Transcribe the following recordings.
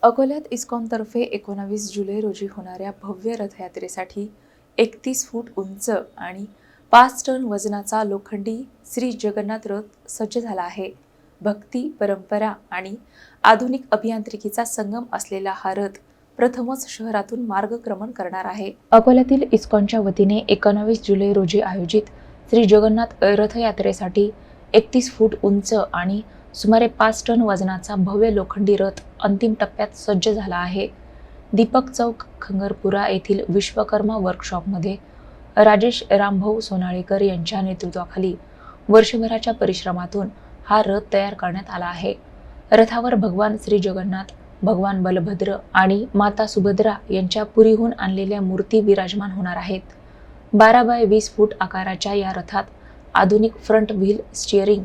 अकोल्यात इस्कॉनतर्फे 19 जुलै रोजी होणाऱ्या भव्य रथयात्रेसाठी 31 फूट उंच आणि 5 टन वजनाचा लोखंडी श्री जगन्नाथ रथ सज्ज झाला आहे. भक्ती, परंपरा आणि आधुनिक अभियांत्रिकीचा संगम असलेला हा रथ प्रथमच शहरातून मार्गक्रमण करणार आहे. अकोल्यातील इस्कॉनच्या वतीने 19 जुलै रोजी आयोजित श्री जगन्नाथ रथयात्रेसाठी 31 फूट उंच आणि सुमारे 5 टन वजनाचा भव्य लोखंडी रथ अंतिम टप्प्यात सज्ज झाला आहे. दीपक चौक, खंगरपुरा येथील विश्वकर्मा वर्कशॉपमध्ये राजेश रामभाऊ सोनाळेकर यांच्या नेतृत्वाखाली वर्षभराच्या परिश्रमातून हा रथ तयार करण्यात आला आहे. रथावर भगवान श्री जगन्नाथ, भगवान बलभद्र आणि माता सुभद्रा यांच्या पुरीहून आणलेल्या मूर्ती विराजमान होणार आहेत. 12 बाय 20 फूट आकाराच्या या रथात आधुनिक front wheel steering,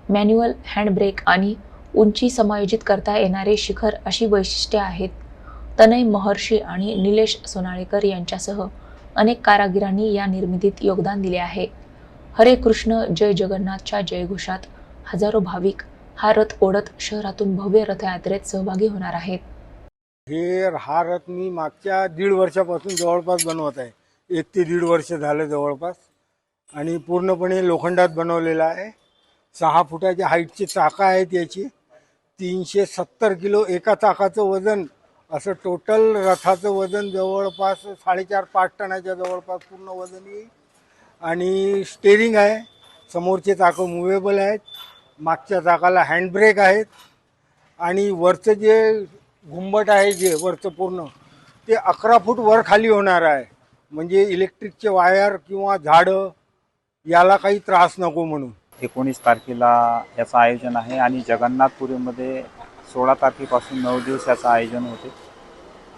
manual handbrake आणि उंची समायोजित करता येणारे शिखर अशी वैशिष्ट्ये आहेत. तनय महर्षी आणि निलेश सोनाळेकर यांच्यासह अनेक कारागिरांनी या निर्मितीत योगदान दिले आहे. हरे कृष्ण जय जगन्नाथच्या जयघोषात हजारो भाविक हा रथ ओढत शहरातून भव्य रथयात्रेत सहभागी होणार आहेत. हा रथ मी मागच्या 1.5 वर्षापासून जवळपास बनवत आहे. 1 ते 1.5 वर्ष झालं जवळपास. आणि पूर्णपणे लोखंडात बनवलेला आहे. 6 फुटाच्या हाईटची चाकं आहेत याची. 370 किलो एका चाकाचं वजन, असं टोटल रथाचं वजन जवळपास 4.5-5 टनाच्या जवळपास पूर्ण वजन येईल. आणि स्टेरिंग आहे, समोरचे चाकं मुव्हेबल आहेत, मागच्या चाकाला हँडब्रेक आहेत. आणि वरचं जे घुंबट आहे, जे वरचं पूर्ण ते 11 फूट वर खाली होणार आहे. म्हणजे इलेक्ट्रिकचे वायर किंवा झाडं याला काही त्रास नको म्हणून. 19 तारखेला याचं आयोजन आहे आणि जगन्नाथपुरीमध्ये 16 तारखेपासून 9 दिवस याचं आयोजन होते.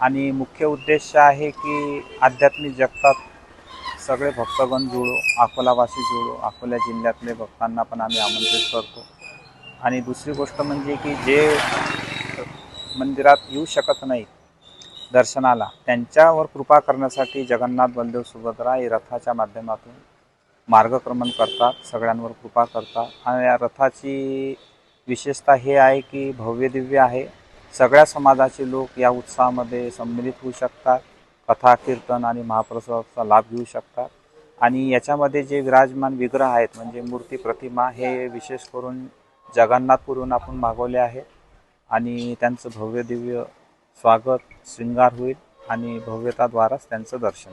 आणि मुख्य उद्देश आहे की आध्यात्मिक जगतात सगळे भक्तगण जुळो, अकोलावासी जुळो, अकोला जिल्ह्यातले भक्तांना पण आम्ही आमंत्रित करतो. आणि दुसरी गोष्ट म्हणजे की जे मंदिरात येऊ शकत नाही दर्शनाला, त्यांच्यावर कृपा करण्यासाठी जगन्नाथ, बलदेव, सुभद्रा या रथाच्या माध्यमातून मार्गक्रमण करतात, सगळ्यांवर कृपा करतात. आणि या रथाची विशेषता हे आहे की भव्य दिव्य आहे. सगळ्या समाजाचे लोक या उत्सवामध्ये सम्मिलित होऊ शकतात, कथा, कीर्तन आणि महाप्रसादाचा लाभ घेऊ शकतात. आणि याच्यामध्ये जे विराजमान विग्रह आहेत म्हणजे मूर्ती, प्रतिमा, हे विशेष करून जगन्नाथपुरीहून आपण मागवले आहेत. आणि त्यांचं भव्य दिव्य स्वागत, शृंगार होईल आणि भव्यताद्वाराच त्यांचं दर्शन.